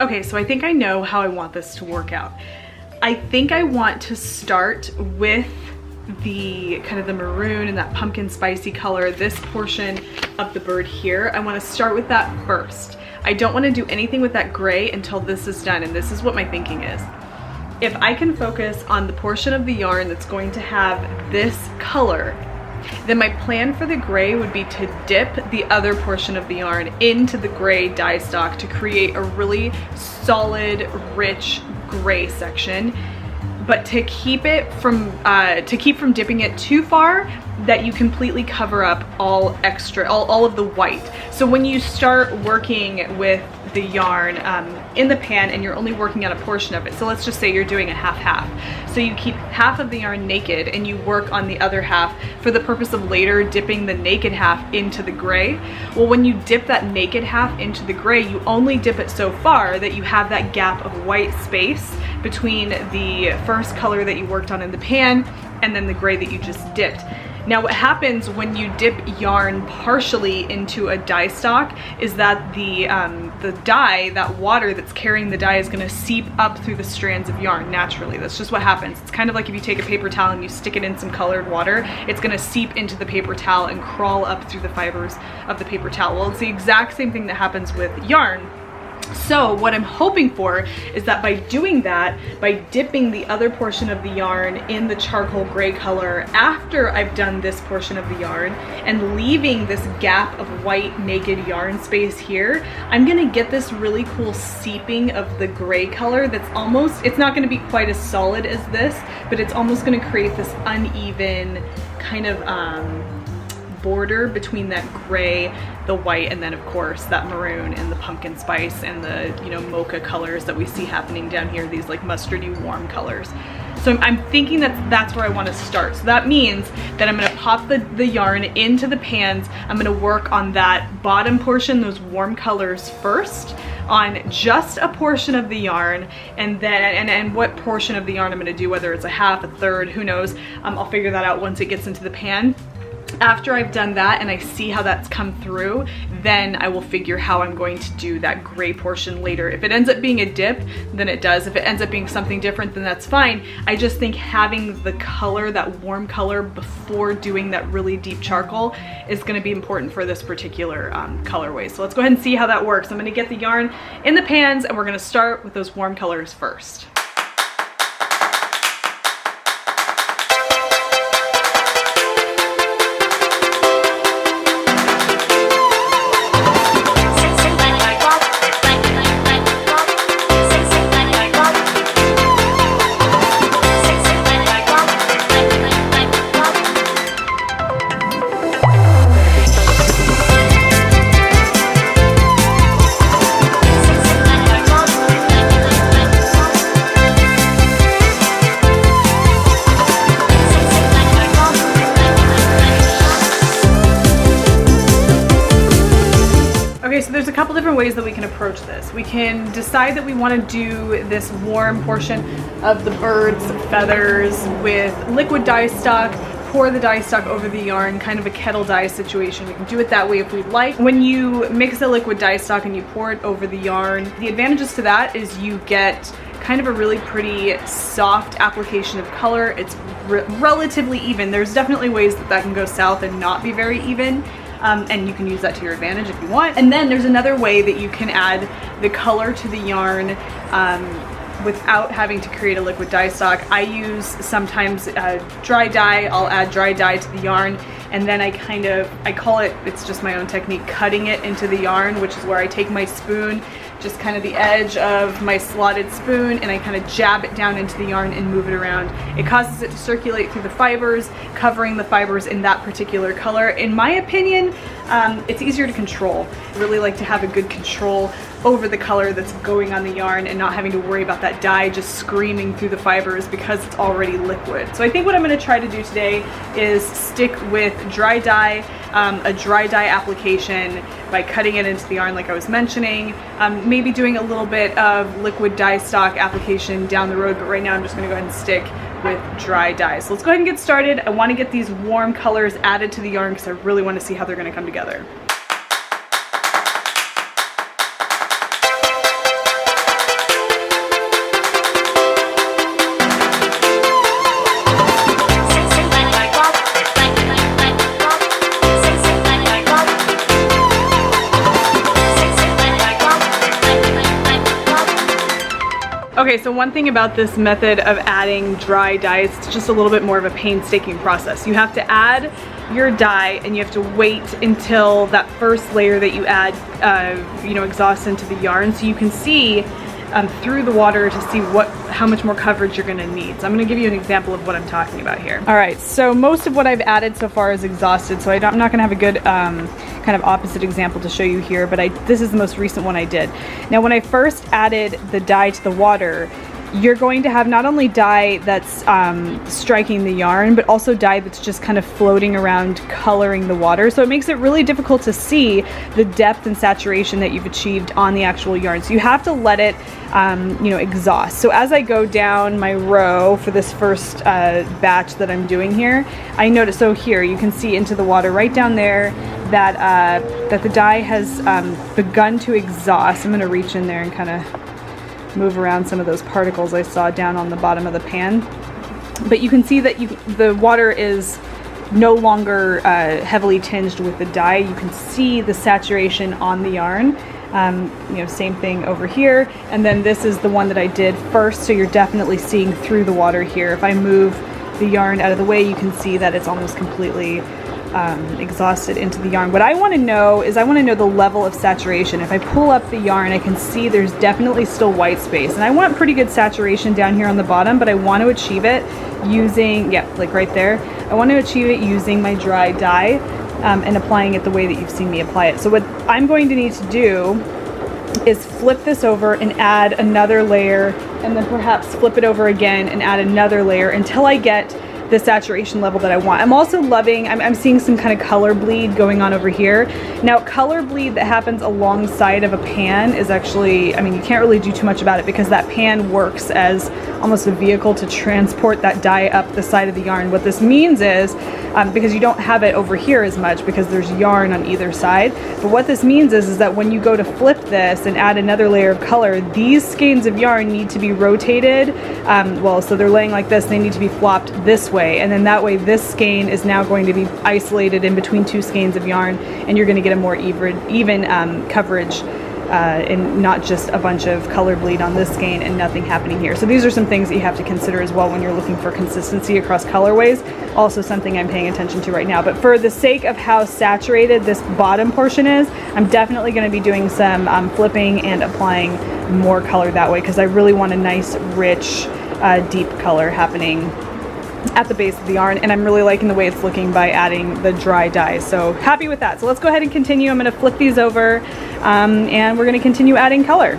Okay, so I think I know how I want this to work out. I think I want to start with the kind of the maroon and that pumpkin spicy color, this portion of the bird here. I want to start with that first. I don't want to do anything with that gray until this is done, and this is what my thinking is. If I can focus on the portion of the yarn that's going to have this color, then my plan for the gray would be to dip the other portion of the yarn into the gray dye stock to create a really solid, rich gray section, but to keep from dipping it too far that you completely cover up all of the white. So when you start working with the yarn in the pan and you're only working on a portion of it, so let's just say you're doing a half-half, so you keep half of the yarn naked and you work on the other half for the purpose of later dipping the naked half into the gray. Well, when you dip that naked half into the gray, you only dip it so far that you have that gap of white space between the first color that you worked on in the pan and then the gray that you just dipped. Now what happens when you dip yarn partially into a dye stock is that the dye, that water that's carrying the dye, is going to seep up through the strands of yarn naturally. That's just what happens. It's kind of like if you take a paper towel and you stick it in some colored water, it's going to seep into the paper towel and crawl up through the fibers of the paper towel. Well, it's the exact same thing that happens with yarn. So what I'm hoping for is that by doing that, by dipping the other portion of the yarn in the charcoal gray color after I've done this portion of the yarn and leaving this gap of white naked yarn space here, I'm gonna get this really cool seeping of the gray color that's almost, it's not gonna be quite as solid as this, but it's almost gonna create this uneven kind of border between that gray, the white, and then of course that maroon and the pumpkin spice and the, you know, mocha colors that we see happening down here, these like mustardy warm colors. So I'm thinking that that's where I want to start. So that means that I'm going to pop the yarn into the pans. I'm going to work on that bottom portion, those warm colors first, on just a portion of the yarn, and then and what portion of the yarn I'm going to do, whether it's a half, a third, who knows. I'll figure that out once it gets into the pan. After I've done that and I see how that's come through, then I will figure how I'm going to do that gray portion later. If it ends up being a dip, then it does. If it ends up being something different, then that's fine. I just think having the color, that warm color, before doing that really deep charcoal is going to be important for this particular colorway. So let's go ahead and see how that works. I'm going to get the yarn in the pans and we're going to start with those warm colors first. Okay, so there's a couple different ways that we can approach this. We can decide that we want to do this warm portion of the bird's feathers with liquid dye stock, pour the dye stock over the yarn, kind of a kettle dye situation. We can do it that way if we'd like. When you mix the liquid dye stock and you pour it over the yarn, the advantages to that is you get kind of a really pretty soft application of color. It's relatively even. There's definitely ways that can go south and not be very even. And you can use that to your advantage if you want. And then there's another way that you can add the color to the yarn without having to create a liquid dye stock. I use sometimes dry dye. I'll add dry dye to the yarn, and then I call it, it's just my own technique, cutting it into the yarn, which is where I take my spoon, just kind of the edge of my slotted spoon, and I kind of jab it down into the yarn and move it around. It causes it to circulate through the fibers, covering the fibers in that particular color. In my opinion, it's easier to control. I really like to have a good control over the color that's going on the yarn and not having to worry about that dye just screaming through the fibers because it's already liquid. So I think what I'm going to try to do today is stick with dry dye, a dry dye application by cutting it into the yarn like I was mentioning, maybe doing a little bit of liquid dye stock application down the road, but right now I'm just going to go ahead and stick with dry dye. So let's go ahead and get started. I want to get these warm colors added to the yarn because I really want to see how they're going to come together. Okay, so one thing about this method of adding dry dye, it's just a little bit more of a painstaking process. You have to add your dye and you have to wait until that first layer that you add, you know, exhausts into the yarn, so you can see through the water to see how much more coverage you're gonna need. So I'm gonna give you an example of what I'm talking about here. All right, so most of what I've added so far is exhausted, so I'm not gonna have a good kind of opposite example to show you here, but this is the most recent one I did. Now, when I first added the dye to the water, you're going to have not only dye that's striking the yarn, but also dye that's just kind of floating around coloring the water. So it makes it really difficult to see the depth and saturation that you've achieved on the actual yarn. So you have to let it you know, exhaust. So as I go down my row for this first batch that I'm doing here, I notice, so here you can see into the water right down there that, that the dye has begun to exhaust. I'm gonna reach in there and kind of move around some of those particles I saw down on the bottom of the pan. But you can see that the water is no longer heavily tinged with the dye. You can see the saturation on the yarn. You know, same thing over here. And then this is the one that I did first, so you're definitely seeing through the water here. If I move the yarn out of the way, you can see that it's almost completely exhausted into the yarn. What I want to know is, I want to know the level of saturation. If I pull up the yarn, I can see there's definitely still white space, and I want pretty good saturation down here on the bottom, but I want to achieve it using, yeah, like right there, I want to achieve it using my dry dye and applying it the way that you've seen me apply it. So what I'm going to need to do is flip this over and add another layer, and then perhaps flip it over again and add another layer until I get the saturation level that I want. I'm also loving, I'm seeing some kind of color bleed going on over here. Now, color bleed that happens alongside of a pan is actually, I mean, you can't really do too much about it because that pan works as almost a vehicle to transport that dye up the side of the yarn. What this means is, because you don't have it over here as much because there's yarn on either side, but what this means is that when you go to flip this and add another layer of color, these skeins of yarn need to be rotated. Well, so they're laying like this, they need to be flopped this way, and then that way this skein is now going to be isolated in between two skeins of yarn, and you're going to get a more even coverage and not just a bunch of color bleed on this skein and nothing happening here. So these are some things that you have to consider as well when you're looking for consistency across colorways. Also something I'm paying attention to right now. But for the sake of how saturated this bottom portion is, I'm definitely going to be doing some flipping and applying more color that way, because I really want a nice, rich, deep color happening at the base of the yarn, and I'm really liking the way it's looking by adding the dry dye. So happy with that. So let's go ahead and continue. I'm going to flip these over and we're going to continue adding color.